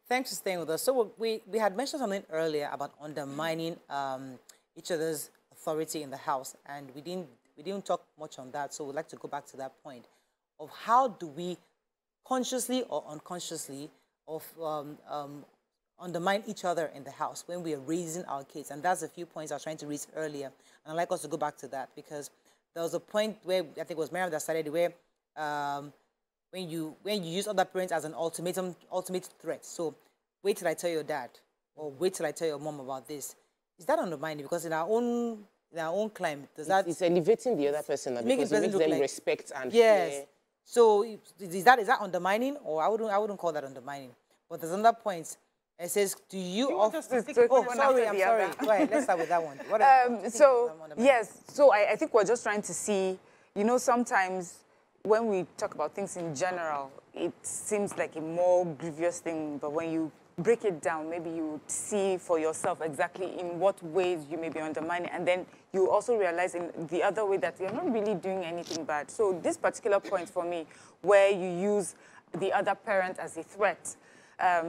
Thanks for staying with us. So we had mentioned something earlier about undermining each other's authority in the house, and we didn't talk much on that. So we'd like to go back to that point of how do we consciously or unconsciously undermine each other in the house when we are raising our kids. And that's a few points I was trying to raise earlier, and I'd like us to go back to that because there was a point where I think it was Miriam that started where when you use other parents as an ultimate threat. So wait till I tell your dad, or wait till I tell your mom about this. Is that undermining? Because in our own climate, it's elevating the other person because it makes them like, respect and fear. So is that undermining? Or I wouldn't call that undermining. But there's another point. It says, do you often... Oh, sorry, I'm sorry. Go ahead, let's start with that one. So I think we're just trying to see, you know, sometimes when we talk about things in general, it seems like a more grievous thing, but when you break it down, maybe you see for yourself exactly in what ways you may be undermining, and then you also realize in the other way that you're not really doing anything bad. So this particular point for me, where you use the other parent as a threat,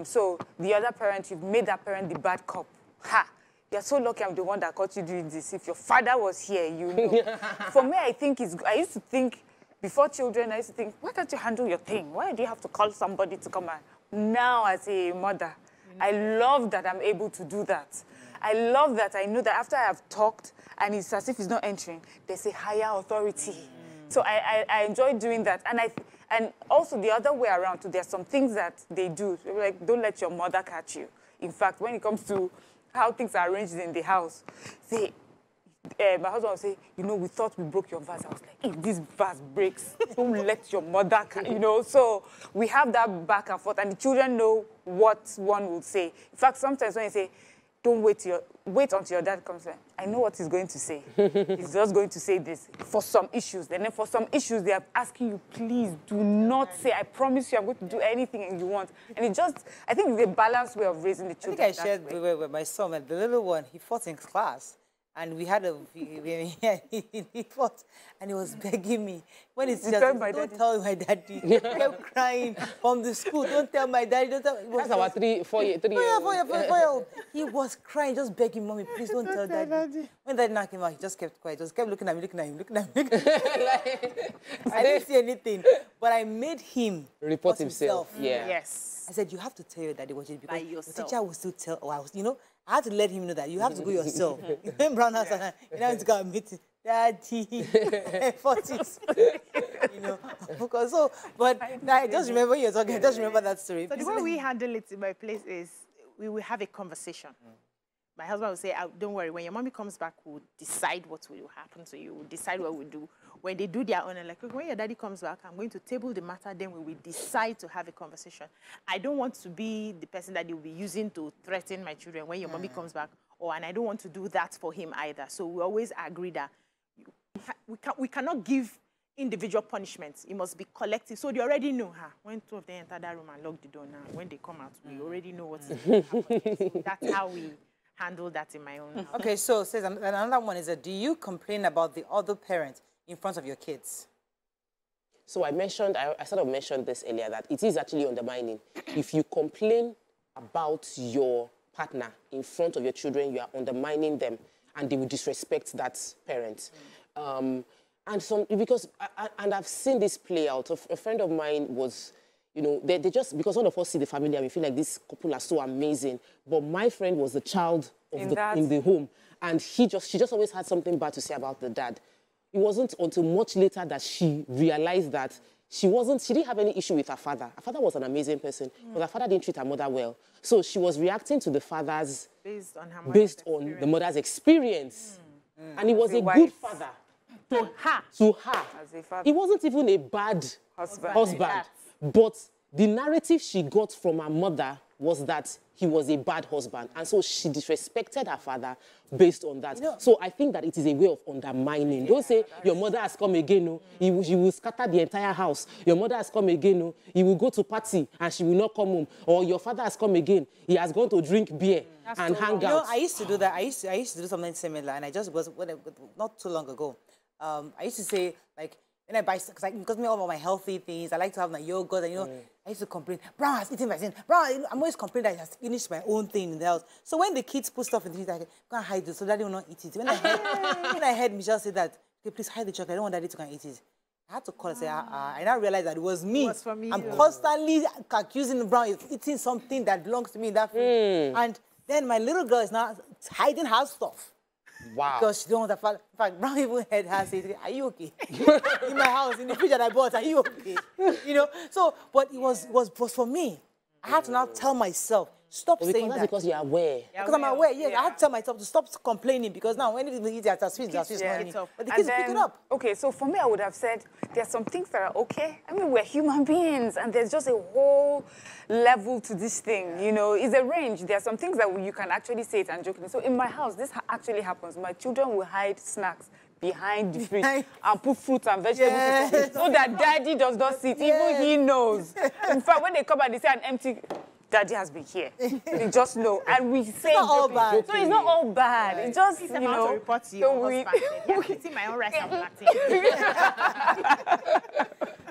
so the other parent, you've made that parent the bad cop. Ha! You're so lucky I'm the one that caught you doing this. If your father was here, you know. For me, I used to think, before children, I used to think, why can't you handle your thing? Why do you have to call somebody to come and... Now, as a mother, I love that I'm able to do that. I love that I know that after I have talked, and it's as if he's not entering, there's a higher authority. So I enjoy doing that. And also the other way around, too, there's some things that they do. Like, don't let your mother catch you. In fact, when it comes to how things are arranged in the house, my husband would say, you know, we thought we broke your vase. I was like, if this vase breaks, don't let your mother, you know. So we have that back and forth, and the children know what one will say. In fact, sometimes when you say, don't wait until your dad comes in, I know what he's going to say. He's just going to say this for some issues. And then for some issues, they are asking you, please do not say, I promise you I'm going to do anything you want. And it just, I think it's a balanced way of raising the children. I think I shared with my son, the little one, he fought in class. And we had he fought, and he was begging me. When it's just, don't tell my daddy. He kept crying from the school, don't tell my daddy. Don't tell. That's our 4 years. He was crying, just begging, mommy, please don't tell daddy. When daddy now came out, he just kept quiet, just kept looking at me. I didn't see anything, but I made him report himself. Yeah. Yes. I said, you have to tell your daddy what you did, because the teacher will still tell, I had to let him know that you have to go yourself. You went Brown House and you have to go and meet daddy. You know, because but I just remember you're talking. I just remember that story. So the way we handle it in my place is we will have a conversation. My husband will say, don't worry, when your mommy comes back, we'll decide what will happen to you. We'll decide what we'll do. When they do their own, and like, when your daddy comes back, I'm going to table the matter, then we will decide to have a conversation. I don't want to be the person that they will be using to threaten my children when your mommy comes back, and I don't want to do that for him either. So we always agree that we cannot give individual punishments. It must be collective. So they already know her. When two of them enter that room and lock the door now, when they come out, we already know what's happening. So that's how we handle that in my own house. Okay, so says another one is that, do you complain about the other parent in front of your kids? So I sort of mentioned this earlier, that it is actually undermining. If you complain about your partner in front of your children, you are undermining them, and they will disrespect that parent. Because I've seen this play out. A friend of mine was, you know, they just, because all of us see the family and we feel like this couple are so amazing. But my friend was the child in the home, and she just always had something bad to say about the dad. It wasn't until much later that she realized that she didn't have any issue with her father. Her father was an amazing person, but her father didn't treat her mother well. So she was reacting to the father's, based on the mother's experience. And he was a good father. To her. As a father. He wasn't even a bad husband. But the narrative she got from her mother was that he was a bad husband. And so she disrespected her father based on that. You know, so I think that it is a way of undermining. Don't say, your mother has come again, no. He will scatter the entire house. Your mother has come again, no. He will go to party and she will not come home. Or your father has come again. He has gone to drink beer and hang out. You know, I used to do that. I used to do something similar, and I just was, not too long ago. I used to say, like, When I buy, because me all of my healthy things, I like to have my yogurt, and I used to complain, Brown has eaten my thing. Brown, I'm always complaining that he has finished my own thing in the house. So when the kids put stuff in the things, I go and hide it so Daddy will not eat it. When I heard Michelle say that, okay, please hide the chocolate, I don't want Daddy to go and eat it. I had to call and say, I now realized that it was me. It was for me. I'm constantly accusing Brown of eating something that belongs to me in that food. And then my little girl is now hiding her stuff. Wow. Because she don't want to fall. In fact, Brown even heard her say, are you okay? In my house, in the fridge that I bought, are you okay? You know? So, but it was for me. I had to now tell myself, stop saying that. Because you're aware. Because I'm aware, yes. I had to tell myself to stop complaining because now when it easy at sweet, but the kids pick it up. Okay, so for me, I would have said there are some things that are okay. I mean, we're human beings, and there's just a whole level to this thing, you know. It's a range. There are some things that you can actually say it and joke. So in my house, this actually happens. My children will hide snacks behind the fridge and put fruits and vegetables so that Daddy does not see it. Even he knows. In fact, when they come and they say an empty, Daddy has been here. They just know. And we say it's not all bad. So it's not all bad. Right. It's just, you know. To report to your husband. You're eating my own rice and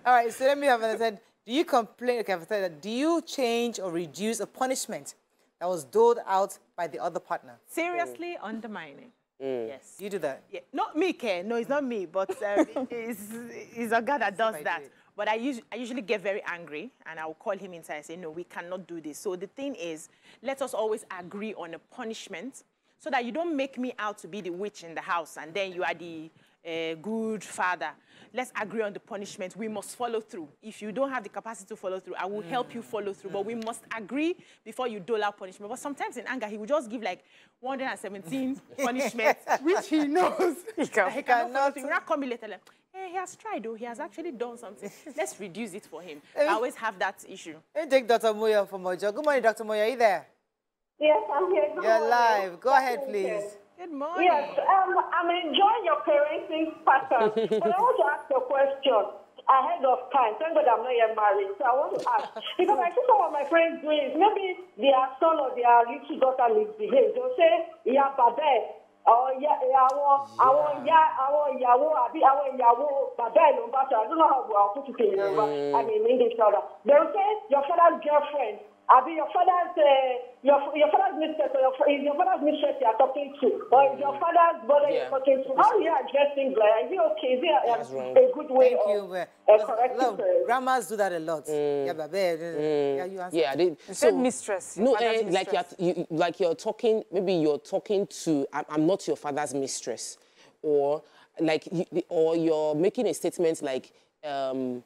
All right, so let me have another said. Do you complain, okay, I've said that, do you change or reduce a punishment that was doled out by the other partner? Seriously undermining. Yes. You do that? Yeah. Not me, Ken. No, it's not me, but it's a guy that does that. But I usually get very angry, and I'll call him inside and say, no, we cannot do this. So the thing is, let us always agree on a punishment so that you don't make me out to be the witch in the house, and then you are the good father. Let's agree on the punishment. We must follow through. If you don't have the capacity to follow through, I will help you follow through. But we must agree before you dole out punishment. But sometimes in anger, he will just give like 117 punishments, which he knows he cannot. He will not come later like, hey, he has tried, though. He has actually done something. Let's reduce it for him. I always have that issue. Let me take Dr. Moya from Mojo. Good morning, Dr. Moya. Are you there? Yes, I'm here. You're live. Go ahead, please. Good morning. Yes, I'm enjoying your parenting pattern. But I want to ask a question ahead of time. Thank God I'm not yet married. So I want to ask, because I see some of my friends doing it. Maybe their son or their little daughter misbehaves. They'll say, yeah, babe. Oh, yeah, I don't know how I'll put it in Yoruba. I mean, English order. They'll say, your father's girlfriend. I'll be your father's mistress, or your father's mistress you are talking to, or is your father's brother you're talking to. How are you addressing that? Is it okay? Is it a good way of correcting? Grandmas do that a lot. Yeah, babe. You answer. Yeah, you said mistress. No, like you're talking, maybe you're talking to, I'm not your father's mistress. Or like, or you're making a statement like, you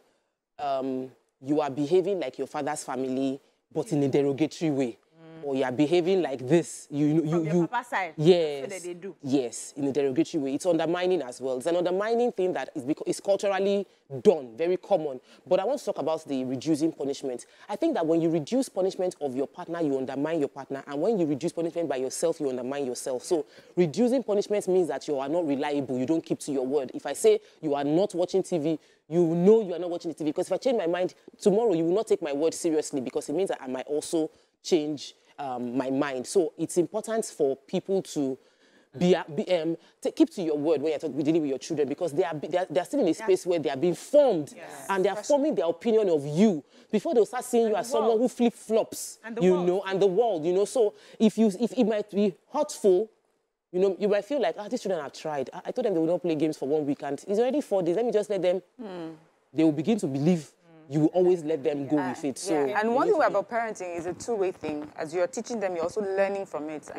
are behaving like your father's family, but in a derogatory way, or you are behaving like this, your papa side. Yes, that's what they do. Yes, in a derogatory way. It's undermining as well. It's an undermining thing that is because it's culturally done, very common. But I want to talk about the reducing punishment. I think that when you reduce punishment of your partner, you undermine your partner, and when you reduce punishment by yourself, you undermine yourself. So reducing punishment means that you are not reliable. You don't keep to your word. If I say you are not watching TV, you know you are not watching the TV, because if I change my mind tomorrow, you will not take my word seriously, because it means that I might also change my mind. So it's important for people to keep to your word when you're dealing with your children, because they are still in a space where they are being formed, and they are forming their opinion of you before they'll start seeing you as someone who flip-flops, and the world, you know. So if it might be hurtful, you know, you might feel like, these children have tried. I told them they will not play games for 1 week, and it's already 4 days. Let me just let them. They will begin to believe you will always let them go with it. So, and one thing about parenting is a two-way thing. As you're teaching them, you're also learning from it.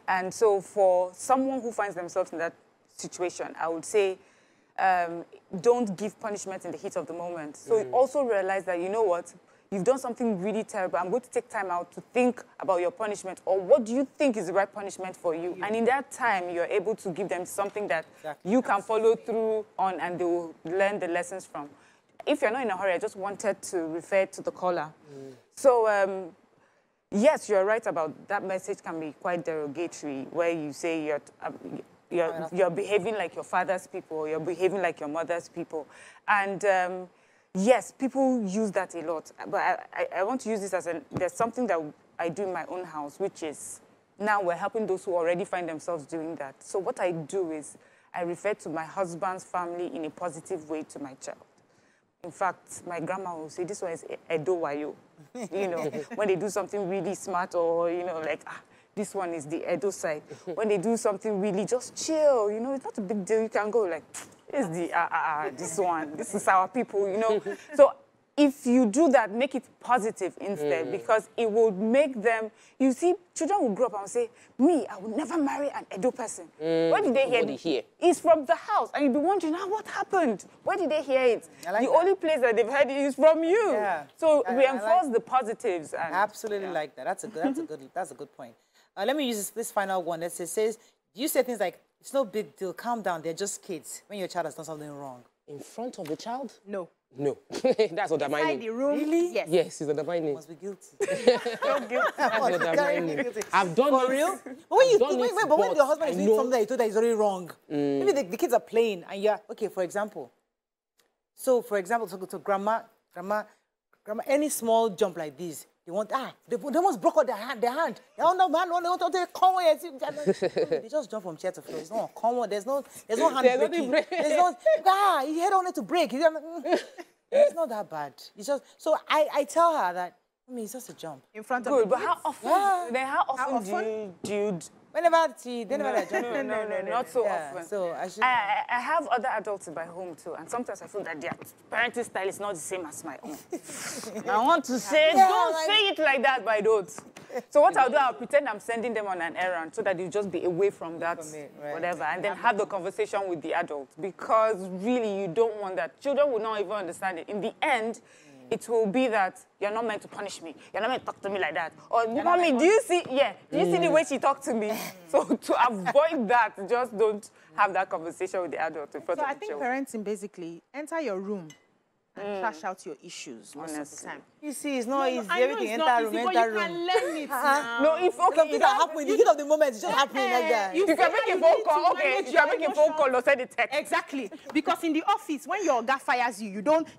And so for someone who finds themselves in that situation, I would say, don't give punishment in the heat of the moment. So also realize that, you know what, you've done something really terrible. I'm going to take time out to think about your punishment, or what do you think is the right punishment for you? And in that time, you're able to give them something that you can follow through on, and they will learn the lessons from. If you're not in a hurry, I just wanted to refer to the caller. So, yes, you're right about that message can be quite derogatory, where you say you're behaving like your father's people, or you're behaving like your mother's people. And yes, people use that a lot. But I want to use this as there's something that I do in my own house, which is now we're helping those who already find themselves doing that. So what I do is I refer to my husband's family in a positive way to my child. In fact, my grandma will say, this one is Edo Wayo. You know, when they do something really smart or, you know, like, this one is the Edo side. When they do something really just chill, you know, it's not a big deal. You can go like, it's the, this one. This is our people, you know. So if you do that, make it positive instead, because it will make them, you see, children will grow up and say, me, I will never marry an Edo person. Where did they hear it? It's from the house. And you'll be wondering, what happened? Where did they hear it? The only place that they've heard it is from you. Yeah. So reinforce the positives. And, absolutely like that. That's a good point. Let me use this final one that says, you say things like, it's no big deal, calm down, they're just kids, when your child has done something wrong. In front of the child? No. No. That's undermining. Inside the room? Really? Yes. Yes, it's undermining. Must be guilty. So guilty. That's undermining. I've done For real? But when your husband is doing something that you thought that is already wrong, maybe the kids are playing and you're, okay, for example, so grandma, any small jump like this, they want, they almost broke out their hand. They don't know, man, they just jump from chair to floor. It's not common. There's no hand breaking. There's no, you head on it to break. It's not that bad. It's just, so I tell her that, it's just a jump. In front of Good, but how often? Then how often do you whenever they jump. No, not so often. So I have other adults in my home too, and sometimes I feel that their parenting style is not the same as my own. I want to say, don't say it like that, but I don't. So what I'll do, I'll pretend I'm sending them on an errand so that you just be away from that, whatever, and then have the conversation with the adult, because really you don't want that. Children will not even understand it. In the end, it will be that you're not meant to punish me. You're not meant to talk to me like that. Or, mommy, do you see the way she talked to me? So to avoid that, just don't have that conversation with the adult in front of the I think parenting, basically, enter your room and trash out your issues most of the time. You see, it's not easy. Everything enter room, enter room. You can learn it now. No, if something that happens in the heat of the moment, it's just happening like that. You can make a phone call, if you are making a phone call or send a text. Exactly. Because in the office, when your guy fires you,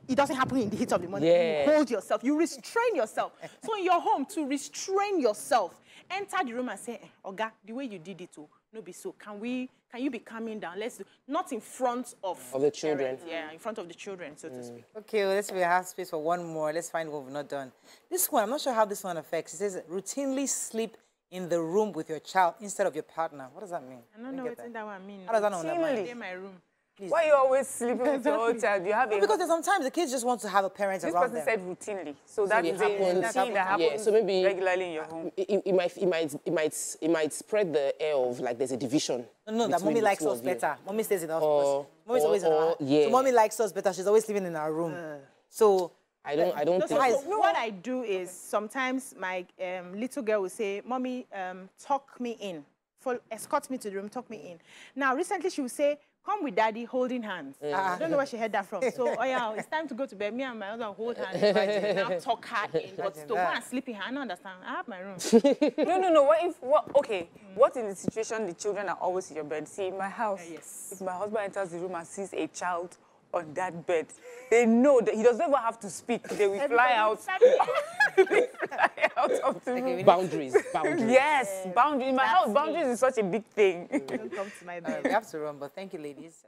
it doesn't happen in the heat of the moment. Yeah. You hold yourself, you restrain yourself. So in your home, to restrain yourself, enter the room and say, Oga, the way you did it, no be so. Can you be calming down? Let's do, not in front of the children. Yeah, in front of the children, so to speak. Okay, well, we have space for one more. Let's find what we've not done. This one, I'm not sure how this one affects. It says, routinely sleep in the room with your child instead of your partner. What does that mean? I don't know what's in that one mean. How does that know? In my room. Please. Why are you always sleeping with your own child? You have because sometimes the kids just want to have a parent around them. This person said routinely. So that is a routine that happens so maybe regularly in your home. It might spread the air of like there's a division. No, that mommy likes us better. Mommy stays in our house. Mommy's always in our house. So mommy likes us better. She's always living in our room. So I don't think. So what I do is sometimes my little girl will say, "Mommy, talk me in. Escort me to the room, talk me in." Now recently she will say, "Come with daddy, holding hands." I don't know where she heard that from. So, it's time to go to bed. Me and my husband hold hands. Now talk her in. But to go and sleep in her, I don't understand. I have my room. No. What in the situation the children are always in your bed? See, in my house, if my husband enters the room and sees a child on that bed, they know that he doesn't even have to speak. They will fly out. They fly out of the room. Boundaries. Yes, boundaries. In my house, boundaries is such a big thing. Don't come to my bed. We have to run, but thank you, ladies.